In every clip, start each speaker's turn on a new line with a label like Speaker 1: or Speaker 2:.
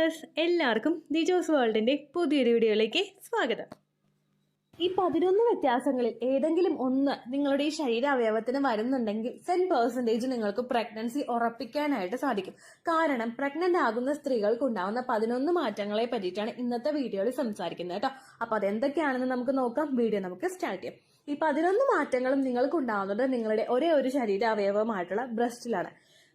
Speaker 1: Viewers, എല്ലാവർക്കും ദിജോസ് വേൾഡിന്റെ പുതിയൊരു വീഡിയോയിലേക്ക് സ്വാഗതം. ഈ 11 വ്യത്യാസങ്ങളിൽ ഏതെങ്കിലും ഒന്ന് നിങ്ങളുടെ ഈ ശരീരാവയവത്തിന് വരുന്നുണ്ടെങ്കിൽ 10% നിങ്ങൾക്ക് പ്രഗ്നൻസി ഉറപ്പിക്കാനായിട്ട് സാധിക്കും. കാരണം പ്രഗ്നന്റ് ആകുന്ന സ്ത്രീകൾക്ക് ഉണ്ടാവുന്ന 11 മാറ്റങ്ങളെ പറ്റിയിട്ടാണ് ഇന്നത്തെ വീഡിയോയിൽ സംസാരിക്കുന്നത് കേട്ടോ. അപ്പൊ അതെന്തൊക്കെയാണെന്ന് നമുക്ക് നോക്കാം. വീഡിയോ നമുക്ക് സ്റ്റാർട്ട് ചെയ്യാം. ഈ 11 മാറ്റങ്ങളും നിങ്ങൾക്ക് ഉണ്ടാവുന്നത് നിങ്ങളുടെ ഒരേ ഒരു ശരീരാവയവമായിട്ടുള്ള ബ്രസ്റ്റിലാണ്.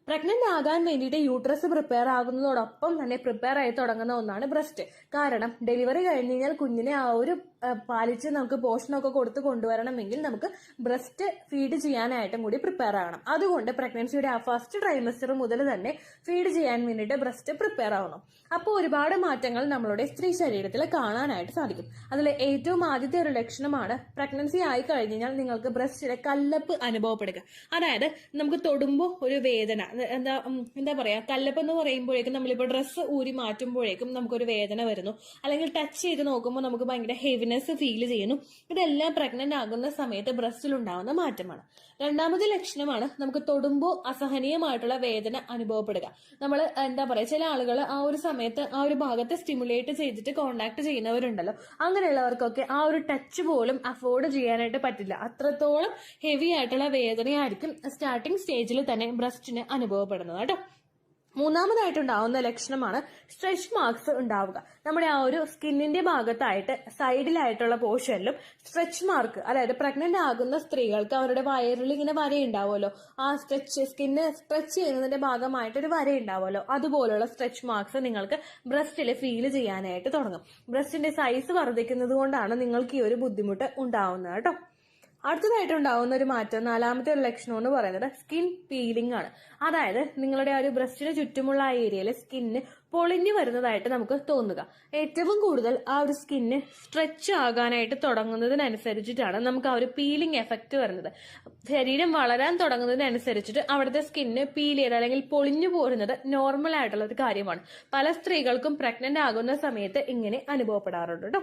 Speaker 1: പ്രഗ്നന്റ് ആകാൻ വേണ്ടിയിട്ട് യൂട്രസ് പ്രിപ്പയർ ആകുന്നതോടൊപ്പം തന്നെ പ്രിപ്പയർ ആയി തുടങ്ങുന്ന ഒന്നാണ് ബ്രസ്റ്റ്. കാരണം ഡെലിവറി കഴിഞ്ഞ് കഴിഞ്ഞാൽ കുഞ്ഞിനെ ആ ഒരു പാലിച്ച് നമുക്ക് പോഷണമൊക്കെ കൊടുത്ത് കൊണ്ടുവരണമെങ്കിൽ നമുക്ക് ബ്രസ്റ്റ് ഫീഡ് ചെയ്യാനായിട്ടും കൂടി പ്രിപ്പയർ ആകണം. അതുകൊണ്ട് പ്രഗ്നൻസിയുടെ ആ ഫസ്റ്റ് ട്രൈമസ്റ്റർ മുതൽ തന്നെ ഫീഡ് ചെയ്യാൻ വേണ്ടിയിട്ട് ബ്രസ്റ്റ് പ്രിപ്പയർ ആവണം. അപ്പോൾ ഒരുപാട് മാറ്റങ്ങൾ നമ്മളുടെ സ്ത്രീ ശരീരത്തിൽ കാണാനായിട്ട് സാധിക്കും. അതിൽ ഏറ്റവും ആദ്യത്തെ ഒരു ലക്ഷണമാണ് പ്രഗ്നൻസി ആയി കഴിഞ്ഞ് കഴിഞ്ഞാൽ നിങ്ങൾക്ക് ബ്രസ്റ്റിലെ കല്ലപ്പ് അനുഭവപ്പെടുക. അതായത് നമുക്ക് തൊടുമ്പോൾ ഒരു വേദന, എന്താ പറയാ, കല്ലപ്പ് എന്ന് പറയുമ്പോഴേക്കും നമ്മളിപ്പോൾ ഡ്രസ്സ് ഊരി മാറ്റുമ്പോഴേക്കും നമുക്കൊരു വേദന വരുന്നു, അല്ലെങ്കിൽ ടച്ച് ചെയ്ത് നോക്കുമ്പോൾ നമുക്ക് ഭയങ്കര ഹെവിനെസ് ഫീൽ ചെയ്യുന്നു. ഇതെല്ലാം പ്രഗ്നന്റ് ആകുന്ന സമയത്ത് ബ്രസ്റ്റിൽ ഉണ്ടാകുന്ന മാറ്റമാണ്. രണ്ടാമത്തെ ലക്ഷണമാണ് നമുക്ക് തൊടുമ്പോൾ അസഹനീയമായിട്ടുള്ള വേദന അനുഭവപ്പെടുക. നമ്മൾ എന്താ പറയാ, ചില ആളുകൾ ആ ഒരു സമയത്ത് ആ ഒരു ഭാഗത്ത് സ്റ്റിമുലേറ്റ് ചെയ്തിട്ട് കോണ്ടാക്ട് ചെയ്യുന്നവരുണ്ടല്ലോ, അങ്ങനെയുള്ളവർക്കൊക്കെ ആ ഒരു ടച്ച് പോലും അഫോർഡ് ചെയ്യാനായിട്ട് പറ്റില്ല. അത്രത്തോളം ഹെവി ആയിട്ടുള്ള വേദനയായിരിക്കും സ്റ്റാർട്ടിംഗ് സ്റ്റേജിൽ തന്നെ ബ്രസ്റ്റിന് അനുഭവപ്പെടുന്നത് കേട്ടോ. മൂന്നാമതായിട്ടുണ്ടാവുന്ന ലക്ഷണമാണ് സ്ട്രെച്ച് മാർക്സ് ഉണ്ടാവുക. നമ്മുടെ ആ ഒരു സ്കിന്നിന്റെ ഭാഗത്തായിട്ട് സൈഡിലായിട്ടുള്ള പോർഷനിലും സ്ട്രെച്ച് മാർക്ക്, അതായത് പ്രഗ്നന്റ് ആകുന്ന സ്ത്രീകൾക്ക് അവരുടെ വയറിൽ ഇങ്ങനെ വരയുണ്ടാവുമല്ലോ, ആ സ്കിന്ന് സ്ട്രെച്ച് ചെയ്യുന്നതിന്റെ ഭാഗമായിട്ട് ഒരു വരയുണ്ടാവുമല്ലോ, അതുപോലുള്ള സ്ട്രെച്ച് മാർക്സ് നിങ്ങൾക്ക് ബ്രസ്റ്റിൽ ഫീൽ ചെയ്യാനായിട്ട് തുടങ്ങും. ബ്രസ്റ്റിന്റെ സൈസ് വർദ്ധിക്കുന്നത് കൊണ്ടാണ് നിങ്ങൾക്ക് ഈ ഒരു ബുദ്ധിമുട്ട് ഉണ്ടാവുന്നത് കേട്ടോ. അടുത്തതായിട്ടുണ്ടാവുന്ന ഒരു മാറ്റം, നാലാമത്തെ ഒരു ലക്ഷണം എന്ന് പറയുന്നത് സ്കിൻ പീലിംഗ് ആണ്. അതായത് നിങ്ങളുടെ ആ ഒരു ബ്രസ്റ്റിന് ചുറ്റുമുള്ള ആ ഏരിയയിൽ സ്കിന്ന് പൊളിഞ്ഞു വരുന്നതായിട്ട് നമുക്ക് തോന്നുക. ഏറ്റവും കൂടുതൽ ആ ഒരു സ്കിന്ന് സ്ട്രെച്ച് ആകാനായിട്ട് തുടങ്ങുന്നതിനനുസരിച്ചിട്ടാണ് നമുക്ക് ആ ഒരു പീലിംഗ് എഫക്റ്റ് വരുന്നത്. ശരീരം വളരാൻ തുടങ്ങുന്നതിനനുസരിച്ചിട്ട് അവിടുത്തെ സ്കിന്ന് പീൽ ചെയ്ത് അല്ലെങ്കിൽ പൊളിഞ്ഞു പോരുന്നത് നോർമൽ ആയിട്ടുള്ള ഒരു കാര്യമാണ്. പല സ്ത്രീകൾക്കും പ്രഗ്നന്റ് ആകുന്ന സമയത്ത് ഇങ്ങനെ അനുഭവപ്പെടാറുണ്ട് കേട്ടോ.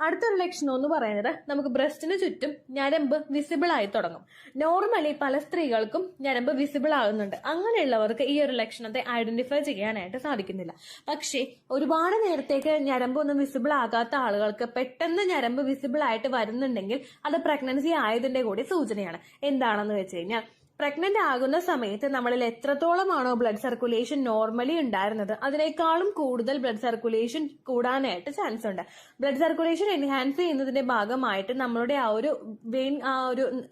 Speaker 1: അടുത്തൊരു ലക്ഷണം എന്ന് പറയുന്നത് നമുക്ക് ബ്രസ്റ്റിന് ചുറ്റും ഞരമ്പ് വിസിബിൾ ആയി തുടങ്ങും. നോർമലി പല സ്ത്രീകൾക്കും ഞരമ്പ് വിസിബിൾ ആകുന്നുണ്ട്. അങ്ങനെയുള്ളവർക്ക് ഈ ഒരു ലക്ഷണത്തെ ഐഡന്റിഫൈ ചെയ്യാനായിട്ട് സാധിക്കുന്നില്ല. പക്ഷേ ഒരുപാട് നേരത്തേക്ക് ഞരമ്പൊന്നും വിസിബിൾ ആകാത്ത ആളുകൾക്ക് പെട്ടെന്ന് ഞരമ്പ് വിസിബിൾ ആയിട്ട് വരുന്നുണ്ടെങ്കിൽ അത് പ്രഗ്നൻസി ആയതിന്റെ കൂടി സൂചനയാണ്. എന്താണെന്ന് വെച്ച് കഴിഞ്ഞാൽ, പ്രഗ്നന്റ് ആകുന്ന സമയത്ത് നമ്മളിൽ എത്രത്തോളമാണോ ബ്ലഡ് സർക്കുലേഷൻ നോർമലി ഉണ്ടായിരുന്നത് അതിനേക്കാളും കൂടുതൽ ബ്ലഡ് സർക്കുലേഷൻ കൂടാനായിട്ട് ചാൻസ് ഉണ്ട്. ബ്ലഡ് സർക്കുലേഷൻ എൻഹാൻസ് ചെയ്യുന്നതിന്റെ ഭാഗമായിട്ട് നമ്മളുടെ ആ ഒരു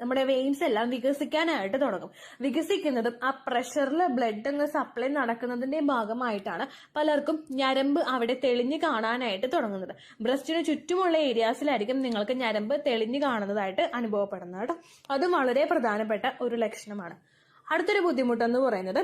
Speaker 1: നമ്മുടെ വെയിൻസ് എല്ലാം വികസിക്കാനായിട്ട് തുടങ്ങും. വികസിക്കുന്നതും ആ പ്രഷറിൽ ബ്ലഡ് അങ്ങ് സപ്ലൈ നടക്കുന്നതിന്റെ ഭാഗമായിട്ടാണ് പലർക്കും ഞരമ്പ് അവിടെ തെളിഞ്ഞു കാണാനായിട്ട് തുടങ്ങുന്നത്. ബ്രസ്റ്റിന് ചുറ്റുമുള്ള ഏരിയാസിലായിരിക്കും നിങ്ങൾക്ക് ഞരമ്പ് തെളിഞ്ഞു കാണുന്നതായിട്ട് അനുഭവപ്പെടുന്നത് കേട്ടോ. അതും വളരെ പ്രധാനപ്പെട്ട ഒരു ലക്ഷണം. അടുത്തൊരു ബുദ്ധിമുട്ടെന്ന് പറയുന്നത്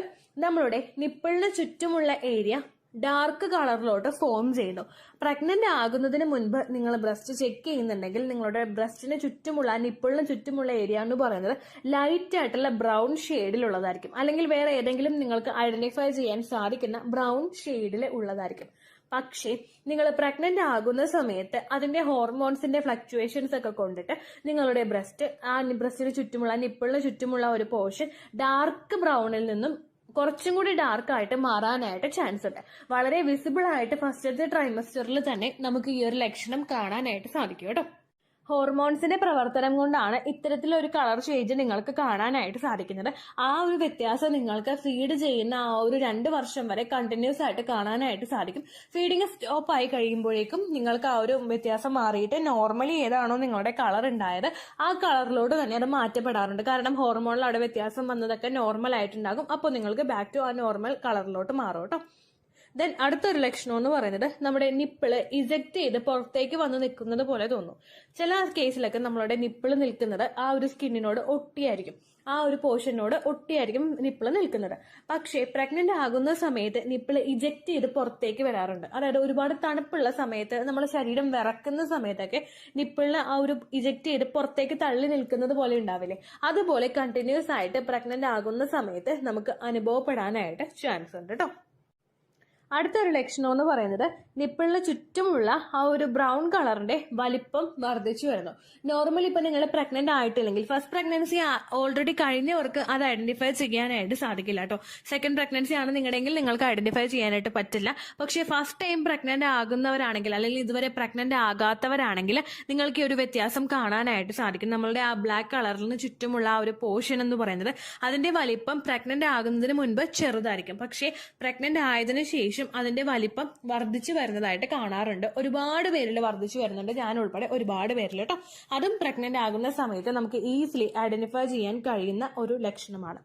Speaker 1: നമ്മളുടെ നിപ്പിളിന് ചുറ്റുമുള്ള ഏരിയ ഡാർക്ക് കളറിലോട്ട് ഫോം ചെയ്യുന്നു. പ്രഗ്നന്റ് ആകുന്നതിന് മുൻപ് നിങ്ങൾ ബ്രസ്റ്റ് ചെക്ക് ചെയ്യുന്നുണ്ടെങ്കിൽ നിങ്ങളുടെ ബ്രസ്റ്റിന് ചുറ്റുമുള്ള നിപ്പിളിന് ചുറ്റുമുള്ള ഏരിയ എന്ന് പറയുന്നത് ലൈറ്റ് ആയിട്ടുള്ള ബ്രൗൺ ഷെയ്ഡിലുള്ളതായിരിക്കും, അല്ലെങ്കിൽ വേറെ ഏതെങ്കിലും നിങ്ങൾക്ക് ഐഡന്റിഫൈ ചെയ്യാൻ സാധിക്കുന്ന ബ്രൗൺ ഷെയ്ഡിൽ ഉള്ളതായിരിക്കും. പക്ഷേ നിങ്ങൾ പ്രഗ്നന്റ് ആകുന്ന സമയത്ത് അതിന്റെ ഹോർമോൺസിന്റെ ഫ്ലക്ച്വേഷൻസ് ഒക്കെ കൊണ്ടിട്ട് നിങ്ങളുടെ ബ്രസ്റ്റിന് ചുറ്റുമുള്ള നിപ്പിളിന് ചുറ്റുമുള്ള ഒരു പോർഷൻ ഡാർക്ക് ബ്രൗണിൽ നിന്നും കുറച്ചും കൂടി ഡാർക്ക് ആയിട്ട് മാറാനായിട്ട് ചാൻസ് ഉണ്ട്. വളരെ വിസിബിൾ ആയിട്ട് ഫസ്റ്റത്തെ ട്രൈമസ്റ്ററിൽ തന്നെ നമുക്ക് ഈ ഒരു ലക്ഷണം കാണാനായിട്ട് സാധിക്കും കേട്ടോ. ഹോർമോൺസിന്റെ പ്രവർത്തനം കൊണ്ടാണ് ഇത്തരത്തിലൊരു കളർ ചേഞ്ച് നിങ്ങൾക്ക് കാണാനായിട്ട് സാധിക്കുന്നത്. ആ ഒരു വ്യത്യാസം നിങ്ങൾക്ക് ഫീഡ് ചെയ്യുന്ന ആ ഒരു 2 വർഷം വരെ കണ്ടിന്യൂസ് ആയിട്ട് കാണാനായിട്ട് സാധിക്കും. ഫീഡിങ് സ്റ്റോപ്പ് ആയി കഴിയുമ്പോഴേക്കും നിങ്ങൾക്ക് ആ ഒരു വ്യത്യാസം മാറിയിട്ട് നോർമലി ഏതാണോ നിങ്ങളുടെ കളർ ഉണ്ടായത് ആ കളറിലോട്ട് തന്നെ അത് മാറ്റപ്പെടാറുണ്ട്. കാരണം ഹോർമോണിൽ അവിടെ വ്യത്യാസം വന്നതൊക്കെ നോർമൽ ആയിട്ടുണ്ടാകും. അപ്പോൾ നിങ്ങൾക്ക് ബാക്ക് ടു ആ നോർമൽ കളറിലോട്ട് മാറും കേട്ടോ. ദെൻ അടുത്തൊരു ലക്ഷണം എന്ന് പറയുന്നത് നമ്മുടെ നിപ്പിള് ഇജക്ട് ചെയ്ത് പുറത്തേക്ക് വന്ന് നിൽക്കുന്നത് പോലെ തോന്നും. ചില കേസിലൊക്കെ നമ്മളുടെ നിപ്പിള് നിൽക്കുന്നത് ആ ഒരു സ്കിന്നിനോട് ഒട്ടിയായിരിക്കും, ആ ഒരു പോർഷനോട് ഒട്ടിയായിരിക്കും നിപ്പിള് നിൽക്കുന്നത്. പക്ഷേ പ്രഗ്നന്റ് ആകുന്ന സമയത്ത് നിപ്പിള് ഇജക്ട് ചെയ്ത് പുറത്തേക്ക് വരാറുണ്ട്. അതായത് ഒരുപാട് തണുപ്പുള്ള സമയത്ത് നമ്മുടെ ശരീരം വിറക്കുന്ന സമയത്തൊക്കെ നിപ്പിളിന് ആ ഒരു ഇജക്ട് ചെയ്ത് പുറത്തേക്ക് തള്ളി നിൽക്കുന്നത് പോലെ ഉണ്ടാവില്ലേ, അതുപോലെ കണ്ടിന്യൂസ് ആയിട്ട് പ്രഗ്നന്റ് ആകുന്ന സമയത്ത് നമുക്ക് അനുഭവപ്പെടാനായിട്ട് ചാൻസ് ഉണ്ട് കേട്ടോ. അടുത്തൊരു ലക്ഷണം എന്ന് പറയുന്നത് നിപ്പിളിന് ചുറ്റുമുള്ള ആ ഒരു ബ്രൗൺ കളറിന്റെ വലിപ്പം വർദ്ധിച്ചു വരുന്നു. നോർമലി ഇപ്പൊ നിങ്ങൾ പ്രഗ്നന്റ് ആയിട്ടില്ലെങ്കിൽ ഫസ്റ്റ് പ്രഗ്നൻസി ഓൾറെഡി കഴിഞ്ഞവർക്ക് അത് ഐഡന്റിഫൈ ചെയ്യാനായിട്ട് സാധിക്കില്ല കേട്ടോ. സെക്കൻഡ് പ്രഗ്നൻസി ആണ് നിങ്ങളുടെങ്കിൽ നിങ്ങൾക്ക് ഐഡന്റിഫൈ ചെയ്യാനായിട്ട് പറ്റില്ല. പക്ഷേ ഫസ്റ്റ് ടൈം പ്രഗ്നന്റ് ആകുന്നവരാണെങ്കിൽ അല്ലെങ്കിൽ ഇതുവരെ പ്രഗ്നന്റ് ആകാത്തവരാണെങ്കിൽ നിങ്ങൾക്ക് ഈ ഒരു വ്യത്യാസം കാണാനായിട്ട് സാധിക്കും. നമ്മളുടെ ആ ബ്ലാക്ക് കളറിന് ചുറ്റുമുള്ള ആ ഒരു പോർഷൻ എന്ന് പറയുന്നത് അതിന്റെ വലിപ്പം പ്രഗ്നന്റ് ആകുന്നതിന് മുൻപ് ചെറുതായിരിക്കും. പക്ഷേ പ്രഗ്നന്റ് ആയതിനു ശേഷം അതിന്റെ വലിപ്പം വർദ്ധിച്ചു വരുന്നതായിട്ട് കാണാറുണ്ട്. ഒരുപാട് പേരിൽ വർദ്ധിച്ചു വരുന്നുണ്ട്, ഞാൻ ഉൾപ്പെടെ ഒരുപാട് പേരിൽ കേട്ടോ. അതും പ്രഗ്നന്റ് ആകുന്ന സമയത്ത് നമുക്ക് ഈസിലി ഐഡന്റിഫൈ ചെയ്യാൻ കഴിയുന്ന ഒരു ലക്ഷണമാണ്.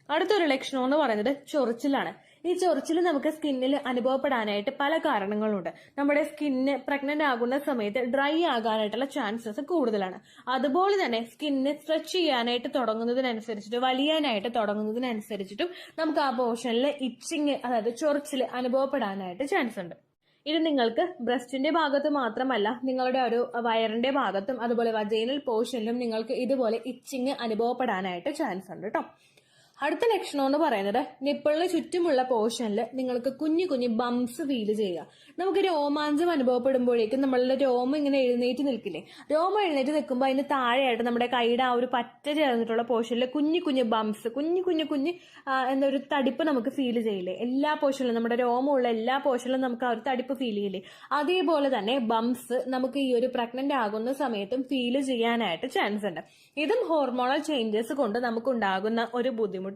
Speaker 1: അടുത്തൊരു ലക്ഷണം എന്ന് പറയുന്നത് ചൊറിച്ചിലാണ്. ഈ ചൊറിച്ചിൽ നമുക്ക് സ്കിന്നിൽ അനുഭവപ്പെടാനായിട്ട് പല കാരണങ്ങളുണ്ട്. നമ്മുടെ സ്കിന്ന് പ്രഗ്നന്റ് ആകുന്ന സമയത്ത് ഡ്രൈ ആകാനായിട്ടുള്ള ചാൻസസ് കൂടുതലാണ്. അതുപോലെ തന്നെ സ്കിന്ന് സ്ട്രെച്ച് ചെയ്യാനായിട്ട് തുടങ്ങുന്നതിനനുസരിച്ചിട്ട് വലിയാനായിട്ട് തുടങ്ങുന്നതിനനുസരിച്ചിട്ടും നമുക്ക് ആ പോർഷനിൽ ഇച്ചിങ്, അതായത് ചൊറിച്ചിൽ അനുഭവപ്പെടാനായിട്ട് ചാൻസ് ഉണ്ട്. ഇത് നിങ്ങൾക്ക് ബ്രസ്റ്റിന്റെ ഭാഗത്ത് മാത്രമല്ല, നിങ്ങളുടെ ഒരു വയറിന്റെ ഭാഗത്തും അതുപോലെ വജൈനൽ പോർഷനിലും നിങ്ങൾക്ക് ഇതുപോലെ ഇച്ചിങ് അനുഭവപ്പെടാനായിട്ട് ചാൻസ് ഉണ്ട് കേട്ടോ. അടുത്ത ലക്ഷണം എന്ന് പറയുന്നത് നിപ്പിളിന് ചുറ്റുമുള്ള പോർഷനിൽ നിങ്ങൾക്ക് കുഞ്ഞു കുഞ്ഞു ബംസ് ഫീൽ ചെയ്യുക. നമുക്ക് രോമാഞ്ചം അനുഭവപ്പെടുമ്പോഴേക്കും നമ്മളുടെ രോമം ഇങ്ങനെ എഴുന്നേറ്റ് നിൽക്കില്ലേ, രോമം എഴുന്നേറ്റ് നിൽക്കുമ്പോൾ അതിന് താഴെയായിട്ട് നമ്മുടെ കൈയുടെ ആ ഒരു പറ്റ ചേർന്നിട്ടുള്ള പോർഷനിൽ കുഞ്ഞു കുഞ്ഞു ബംസ്, കുഞ്ഞു കുഞ്ഞു കുഞ്ഞ് എന്നൊരു തടിപ്പ് നമുക്ക് ഫീൽ ചെയ്യില്ലേ. എല്ലാ പോർഷനിലും, നമ്മുടെ രോമമുള്ള എല്ലാ പോർഷനിലും നമുക്ക് ആ ഒരു തടിപ്പ് ഫീൽ ചെയ്യില്ലേ. അതേപോലെ തന്നെ ബംസ് നമുക്ക് ഈ ഒരു പ്രഗ്നന്റ് ആകുന്ന സമയത്തും ഫീൽ ചെയ്യാനായിട്ട് ചാൻസ് ഉണ്ട്. ഇതും ഹോർമോണൽ ചേഞ്ചസ് കൊണ്ട് നമുക്ക് ഉണ്ടാകുന്ന ഒരു ബുദ്ധിമുട്ടാണ്.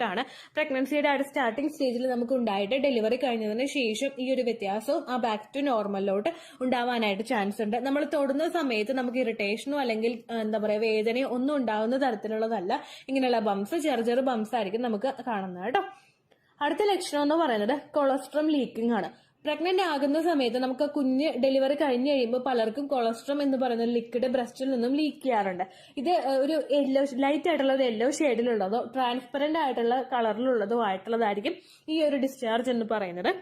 Speaker 1: പ്രഗ്നൻസിയുടെ ആ ഒരു സ്റ്റാർട്ടിംഗ് സ്റ്റേജിൽ നമുക്ക് ഉണ്ടായിട്ട് ഡെലിവറി കഴിഞ്ഞതിന് ശേഷം ഈ ഒരു വ്യത്യാസവും ആ ബാക്ക് ടു നോർമലിലോട്ട് ഉണ്ടാവാനായിട്ട് ചാൻസ് ഉണ്ട്. നമ്മൾ തൊടുന്ന സമയത്ത് നമുക്ക് ഇറിറ്റേഷനോ അല്ലെങ്കിൽ എന്താ പറയുക വേദനയോ ഒന്നും ഉണ്ടാവുന്ന തരത്തിലുള്ളതല്ല. ഇങ്ങനെയുള്ള ബംസ്, ചെറു ബംസ് ആയിരിക്കും നമുക്ക് കാണുന്നത് കേട്ടോ. അടുത്ത ലക്ഷണം എന്ന് പറയുന്നത് കൊളസ്ട്രോൾ ലീക്കിംഗ് ആണ്. പ്രഗ്നന്റ് ആകുന്ന സമയത്ത് നമുക്ക് കുഞ്ഞ് ഡെലിവറി കഴിഞ്ഞ് കഴിയുമ്പോൾ പലർക്കും കൊളസ്ട്രോൾ എന്ന് പറയുന്ന ലിക്വിഡ് ബ്രസ്റ്റിൽ നിന്നും ലീക്ക് ചെയ്യാറുണ്ട്. ഇത് ഒരു യെല്ലോ, ലൈറ്റ് ആയിട്ടുള്ള ഒരു യെല്ലോ ഷെയ്ഡിലുള്ളതോ ട്രാൻസ്പെറന്റ് ആയിട്ടുള്ള കളറിലുള്ളതോ ആയിട്ടുള്ളതായിരിക്കും ഈ ഒരു ഡിസ്ചാർജ് എന്ന് പറയുന്നത്.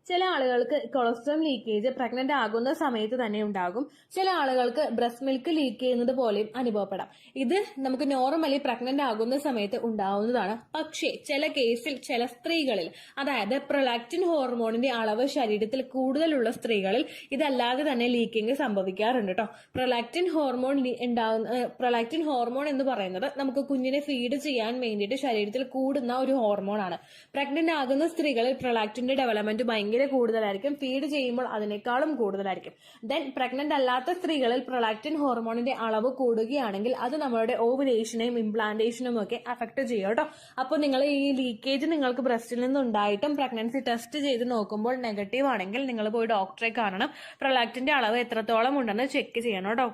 Speaker 1: ചില ആളുകൾക്ക് കൊളസ്ട്രോൾ ലീക്കേജ് പ്രഗ്നന്റ് ആകുന്ന സമയത്ത് തന്നെ ഉണ്ടാകും. ചില ആളുകൾക്ക് ബ്രസ്റ്റ് മിൽക്ക് ലീക്ക് ചെയ്യുന്നത് പോലെയും അനുഭവപ്പെടാം. ഇത് നമുക്ക് നോർമലി പ്രഗ്നന്റ് ആകുന്ന സമയത്ത് ഉണ്ടാവുന്നതാണ്. പക്ഷേ ചില കേസിൽ ചില സ്ത്രീകളിൽ, അതായത് പ്രൊലാക്റ്റിൻ ഹോർമോണിന്റെ അളവ് ശരീരത്തിൽ കൂടുതലുള്ള സ്ത്രീകളിൽ ഇതല്ലാതെ തന്നെ ലീക്കിംഗ് സംഭവിക്കാറുണ്ട് കേട്ടോ. പ്രൊലാക്റ്റിൻ ഹോർമോൺ എന്ന് പറയുന്നത് നമുക്ക് കുഞ്ഞിനെ ഫീഡ് ചെയ്യാൻ വേണ്ടിയിട്ട് ശരീരത്തിൽ കൂടുന്ന ഒരു ഹോർമോണാണ്. പ്രഗ്നന്റ് ആകുന്ന സ്ത്രീകളിൽ പ്രൊലാക്റ്റിന്റെ ഡെവലപ്മെന്റ് ഭയങ്കര കൂടുതലായിരിക്കും, ഫീഡ് ചെയ്യുമ്പോൾ അതിനേക്കാളും കൂടുതലായിരിക്കും. ദെൻ പ്രഗ്നന്റ് അല്ലാത്ത സ്ത്രീകളിൽ പ്രൊലാക്റ്റിൻ ഹോർമോണിന്റെ അളവ് കൂടുകയാണെങ്കിൽ അത് നമ്മളുടെ ഓവുലേഷനെയും ഇംപ്ലാന്റേഷനും ഒക്കെ അഫക്ട് ചെയ്യും കേട്ടോ. അപ്പോൾ നിങ്ങൾ ഈ ലീക്കേജ് നിങ്ങൾക്ക് ബ്രസ്റ്റിൽ നിന്നുണ്ടായിട്ടും പ്രഗ്നൻസി ടെസ്റ്റ് ചെയ്ത് നോക്കുമ്പോൾ നെഗറ്റീവ് ആണെങ്കിൽ നിങ്ങൾ പോയി ഡോക്ടറെ കാണണം. പ്രൊലാക്റ്റിന്റെ അളവ് എത്രത്തോളം ഉണ്ടെന്ന് ചെക്ക് ചെയ്യണം കേട്ടോ.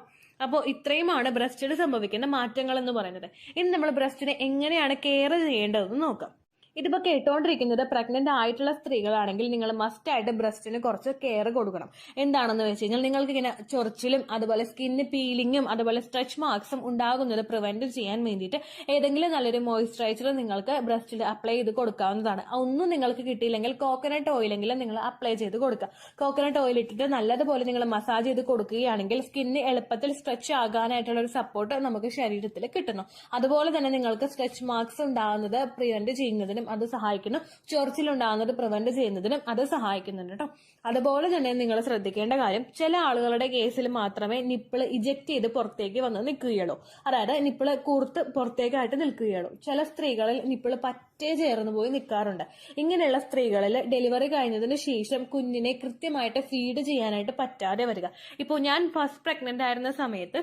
Speaker 1: അപ്പോൾ ഇത്രയുമാണ് ബ്രസ്റ്റിൽ സംഭവിക്കുന്ന മാറ്റങ്ങൾ എന്ന് പറയുന്നത്. ഇനി നമ്മൾ ബ്രസ്റ്റിനെ എങ്ങനെയാണ് കെയർ ചെയ്യേണ്ടതെന്ന് നോക്കാം. ഇതിപ്പോൾ കേട്ടോണ്ടിരിക്കുന്നത് പ്രഗ്നന്റ് ആയിട്ടുള്ള സ്ത്രീകളാണെങ്കിൽ നിങ്ങൾ മസ്റ്റ് ആയിട്ട് ബ്രസ്റ്റിന് കുറച്ച് കെയർ കൊടുക്കണം. എന്താണെന്ന് വെച്ച് കഴിഞ്ഞാൽ നിങ്ങൾക്ക് ഇങ്ങനെ ചൊറിച്ചിലും അതുപോലെ സ്കിന്ന് പീലിങ്ങും അതുപോലെ സ്ട്രെച്ച് മാർക്സും ഉണ്ടാകുന്നത് പ്രിവെന്റ് ചെയ്യാൻ വേണ്ടിയിട്ട് ഏതെങ്കിലും നല്ലൊരു മോയ്സ്ചറൈസർ നിങ്ങൾക്ക് ബ്രസ്റ്റിൽ അപ്ലൈ ചെയ്ത് കൊടുക്കാവുന്നതാണ്. ഒന്നും നിങ്ങൾക്ക് കിട്ടിയില്ലെങ്കിൽ കോക്കനട്ട് ഓയിലെങ്കിലും നിങ്ങൾ അപ്ലൈ ചെയ്ത് കൊടുക്കുക. കോക്കനട്ട് ഓയിൽ ഇട്ടിട്ട് നല്ലതുപോലെ നിങ്ങൾ മസാജ് ചെയ്ത് കൊടുക്കുകയാണെങ്കിൽ സ്കിന്ന് എളുപ്പത്തിൽ സ്ട്രെച്ച് ആകാനായിട്ടുള്ള ഒരു സപ്പോർട്ട് നമുക്ക് ശരീരത്തിൽ കിട്ടുന്നു. അതുപോലെ തന്നെ നിങ്ങൾക്ക് സ്ട്രെച്ച് മാർക്സ് ഉണ്ടാകുന്നത് പ്രിവെന്റ് ചെയ്യുന്നതിനും അത് സഹായിക്കുന്നു. ചൊറിച്ചിലുണ്ടാകുന്നത് പ്രിവെന്റ് ചെയ്യുന്നതിനും അത് സഹായിക്കുന്നുണ്ട് കേട്ടോ. അതുപോലെ തന്നെ നിങ്ങൾ ശ്രദ്ധിക്കേണ്ട കാര്യം, ചില ആളുകളുടെ കേസിൽ മാത്രമേ നിപ്പിള് ഇജക്ട് ചെയ്ത് പുറത്തേക്ക് വന്ന് നിൽക്കുകയുള്ളൂ. അതായത് നിപ്പിള് കൂർത്ത് പുറത്തേക്കായിട്ട് നിൽക്കുകയുള്ളൂ. ചില സ്ത്രീകളിൽ നിപ്പിള് പറ്റേ ചേർന്ന് പോയി നിൽക്കാറുണ്ട്. ഇങ്ങനെയുള്ള സ്ത്രീകളിൽ ഡെലിവറി കഴിഞ്ഞതിന് ശേഷം കുഞ്ഞിനെ കൃത്യമായിട്ട് ഫീഡ് ചെയ്യാനായിട്ട് പറ്റാതെ വരിക. ഇപ്പോൾ ഞാൻ ഫസ്റ്റ് പ്രഗ്നന്റ് ആയിരുന്ന സമയത്ത്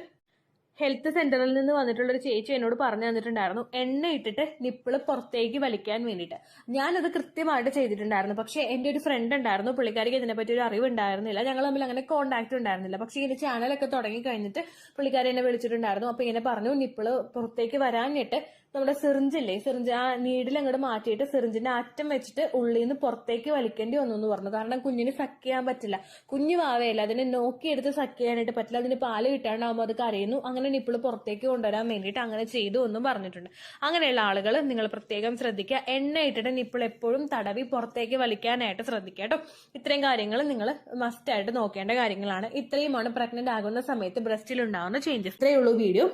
Speaker 1: ഹെൽത്ത് സെന്ററിൽ നിന്ന് വന്നിട്ടുള്ള ഒരു ചേച്ചി എന്നോട് പറഞ്ഞു തന്നിട്ടുണ്ടായിരുന്നു എണ്ണ ഇട്ടിട്ട് നിപ്പിള് പുറത്തേക്ക് വലിക്കാൻ വേണ്ടിയിട്ട്. ഞാനത് കൃത്യമായിട്ട് ചെയ്തിട്ടുണ്ടായിരുന്നു. പക്ഷേ എൻ്റെ ഒരു ഫ്രണ്ട് ഉണ്ടായിരുന്നു, പുള്ളിക്കാരിക്ക് ഇതിനെപ്പറ്റി ഒരു അറിവ് ഉണ്ടായിരുന്നില്ല. ഞങ്ങൾ തമ്മിൽ അങ്ങനെ കോണ്ടാക്ട് ഉണ്ടായിരുന്നില്ല. പക്ഷേ ഇതിന്റെ ചാനലൊക്കെ തുടങ്ങി കഴിഞ്ഞിട്ട് പുള്ളിക്കാരി എന്നെ വിളിച്ചിട്ടുണ്ടായിരുന്നു. അപ്പൊ ഇങ്ങനെ പറഞ്ഞു, നിപ്പിള് പുറത്തേക്ക് വരാനിട്ട് നമ്മുടെ സിറിഞ്ചില്ലേ, സിറിഞ്ച് ആ നീഡിൽ അങ്ങോട്ട് മാറ്റിയിട്ട് സിറിഞ്ചിന്റെ അറ്റം വെച്ചിട്ട് ഉള്ളിൽ നിന്ന് പുറത്തേക്ക് വലിക്കേണ്ടി വന്നു എന്ന് പറഞ്ഞു. കാരണം കുഞ്ഞിന് സക്ക് ചെയ്യാൻ പറ്റില്ല, കുഞ്ഞു വാവയല്ല, അതിനെ നോക്കിയെടുത്ത് സക്ക് ചെയ്യാനായിട്ട് പറ്റില്ല, അതിന് പാല് കിട്ടാണ്ടാവുമ്പോൾ അത് കരയുന്നു. അങ്ങനെ നിപ്പിള് പുറത്തേക്ക് കൊണ്ടുവരാൻ വേണ്ടിയിട്ട് അങ്ങനെ ചെയ്തു എന്നും പറഞ്ഞിട്ടുണ്ട്. അങ്ങനെയുള്ള ആളുകൾ നിങ്ങൾ പ്രത്യേകം ശ്രദ്ധിക്കുക. എണ്ണ ഇട്ടിട്ട് നിപ്പിൾ എപ്പോഴും തടവി പുറത്തേക്ക് വലിക്കാനായിട്ട് ശ്രദ്ധിക്കുക കേട്ടോ. ഇത്രയും കാര്യങ്ങൾ നിങ്ങൾ മസ്റ്റ് ആയിട്ട് നോക്കേണ്ട കാര്യങ്ങളാണ്. ഇത്രയുമാണ് പ്രഗ്നന്റ് ആകുന്ന സമയത്ത് ബ്രസ്റ്റിൽ ഉണ്ടാകുന്ന ചേഞ്ചസ്. ഇത്രയേ ഉള്ളൂ വീഡിയോ.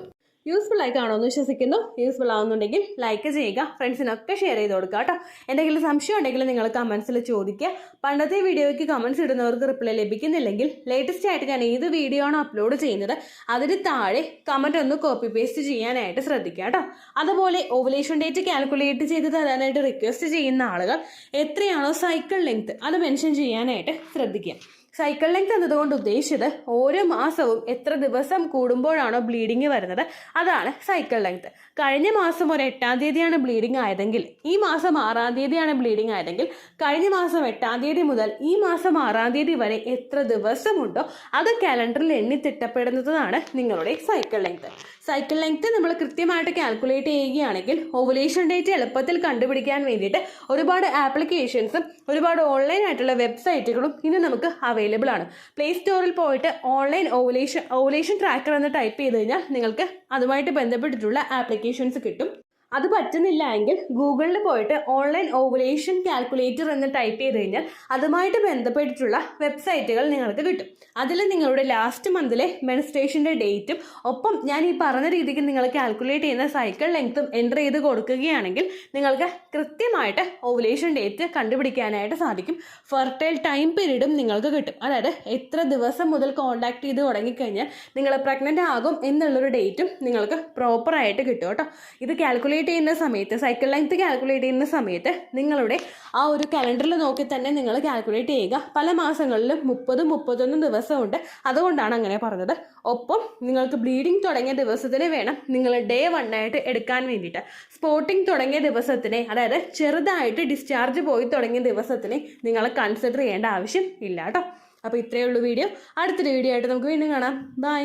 Speaker 1: യൂസ്ഫുൾ ആയി കാണുമെന്ന് വിശ്വസിക്കുന്നു. യൂസ്ഫുൾ ആവുന്നുണ്ടെങ്കിൽ ലൈക്ക് ചെയ്യുക, ഫ്രണ്ട്സിനൊക്കെ ഷെയർ ചെയ്ത് കൊടുക്കുക കേട്ടോ. എന്തെങ്കിലും സംശയം ഉണ്ടെങ്കിൽ നിങ്ങൾ കമൻസിൽ ചോദിക്കുക. പണ്ടത്തെ വീഡിയോയ്ക്ക് കമൻസ് ഇടുന്നവർക്ക് റിപ്ലൈ ലഭിക്കുന്നില്ലെങ്കിൽ ലേറ്റസ്റ്റ് ആയിട്ട് ഞാൻ ഏത് വീഡിയോ ആണോ അപ്ലോഡ് ചെയ്യുന്നത് അതിന് താഴെ കമൻറ്റ് ഒന്ന് കോപ്പി പേസ്റ്റ് ചെയ്യാനായിട്ട് ശ്രദ്ധിക്കുക കേട്ടോ. അതുപോലെ ഓവുലേഷൻ ഡേറ്റ് കാൽക്കുലേറ്റ് ചെയ്ത് തരാനായിട്ട് റിക്വസ്റ്റ് ചെയ്യുന്ന ആളുകൾ എത്രയാണോ സൈക്കിൾ ലെങ്ത് അത് മെൻഷൻ ചെയ്യാനായിട്ട് ശ്രദ്ധിക്കുക. സൈക്കിൾ ലെങ്ത് എന്നതുകൊണ്ട് ഉദ്ദേശിച്ചത് ഓരോ മാസവും എത്ര ദിവസം കൂടുമ്പോഴാണോ ബ്ലീഡിങ് വരുന്നത് അതാണ് സൈക്കിൾ ലെങ്ത്. കഴിഞ്ഞ മാസം ഒരു 8-ാം തീയതിയാണ് ബ്ലീഡിങ് ആയതെങ്കിൽ ഈ മാസം 6-ാം തീയതിയാണ് ബ്ലീഡിങ് ആയതെങ്കിൽ കഴിഞ്ഞ മാസം 8-ാം തീയതി മുതൽ ഈ മാസം 6-ാം തീയതി വരെ എത്ര ദിവസമുണ്ടോ അത് കാലണ്ടറിൽ എണ്ണി തിട്ടപ്പെടുന്നതാണ് നിങ്ങളുടെ സൈക്കിൾ ലെങ്ത്. സൈക്കിൾ ലെങ്ത് നമ്മൾ കൃത്യമായിട്ട് കാൽക്കുലേറ്റ് ചെയ്യുകയാണെങ്കിൽ ഓവുലേഷൻ ഡേറ്റ് എളുപ്പത്തിൽ കണ്ടുപിടിക്കാൻ വേണ്ടിയിട്ട് ഒരുപാട് ആപ്ലിക്കേഷൻസും ഒരുപാട് ഓൺലൈൻ ആയിട്ടുള്ള വെബ്സൈറ്റുകളും ഇന്ന് നമുക്ക് അവൈലബിൾ ആണ്. പ്ലേ സ്റ്റോറിൽ പോയിട്ട് ഓൺലൈൻ ഓവുലേഷൻ ട്രാക്കർ എന്ന് ടൈപ്പ് ചെയ്ത് കഴിഞ്ഞാൽ നിങ്ങൾക്ക് അതുമായിട്ട് ബന്ധപ്പെട്ടിട്ടുള്ള ആപ്ലിക്കേഷൻസ് കിട്ടും. അത് പറ്റുന്നില്ല എങ്കിൽ ഗൂഗിളിൽ പോയിട്ട് ഓൺലൈൻ ഓവുലേഷൻ കാൽക്കുലേറ്റർ എന്ന് ടൈപ്പ് ചെയ്ത് കഴിഞ്ഞാൽ അതുമായിട്ട് ബന്ധപ്പെട്ടിട്ടുള്ള വെബ്സൈറ്റുകൾ നിങ്ങൾക്ക് കിട്ടും. അതിൽ നിങ്ങളുടെ ലാസ്റ്റ് മന്തിലെ മെൻസ്ട്രേഷൻ്റെ ഡേറ്റും ഒപ്പം ഞാൻ ഈ പറഞ്ഞ രീതിക്ക് നിങ്ങൾ കാൽക്കുലേറ്റ് ചെയ്യുന്ന സൈക്കിൾ ലെങ്ത്തും എൻ്റർ ചെയ്ത് കൊടുക്കുകയാണെങ്കിൽ നിങ്ങൾക്ക് കൃത്യമായിട്ട് ഓവുലേഷൻ ഡേറ്റ് കണ്ടുപിടിക്കാനായിട്ട് സാധിക്കും. ഫെർട്ടൈൽ ടൈം പീരീഡും നിങ്ങൾക്ക് കിട്ടും. അതായത് എത്ര ദിവസം മുതൽ കോൺടാക്ട് ചെയ്ത് തുടങ്ങിക്കഴിഞ്ഞാൽ നിങ്ങൾ പ്രഗ്നൻ്റ് ആകും എന്നുള്ളൊരു ഡേറ്റും നിങ്ങൾക്ക് പ്രോപ്പറായിട്ട് കിട്ടും കേട്ടോ. ഇത് കാൽക്കുലേറ്റ് ചെയ്യുന്ന സമയത്ത് സൈക്കിൾ ലെങ്ത് കാൽക്കുലേറ്റ് ചെയ്യുന്ന സമയത്ത് നിങ്ങളുടെ ആ ഒരു കലണ്ടറിൽ നോക്കി തന്നെ നിങ്ങൾ കാൽക്കുലേറ്റ് ചെയ്യുക. പല മാസങ്ങളിലും 30-31 ദിവസമുണ്ട്, അതുകൊണ്ടാണ് അങ്ങനെ പറഞ്ഞത്. ഒപ്പം നിങ്ങൾക്ക് ബ്ലീഡിങ് തുടങ്ങിയ ദിവസത്തിന് വേണം നിങ്ങൾ ഡേ 1 ആയിട്ട് എടുക്കാൻ വേണ്ടിയിട്ട്. സ്പോട്ടിങ് തുടങ്ങിയ ദിവസത്തിനെ, അതായത് ചെറുതായിട്ട് ഡിസ്ചാർജ് പോയി തുടങ്ങിയ ദിവസത്തിനെ നിങ്ങൾ കൺസിഡർ ചെയ്യേണ്ട ആവശ്യം ഇല്ല കേട്ടോ. അപ്പോൾ ഇത്രയേ ഉള്ളൂ വീഡിയോ. അടുത്തൊരു വീഡിയോ ആയിട്ട് നമുക്ക് വീണ്ടും കാണാം. ബൈ.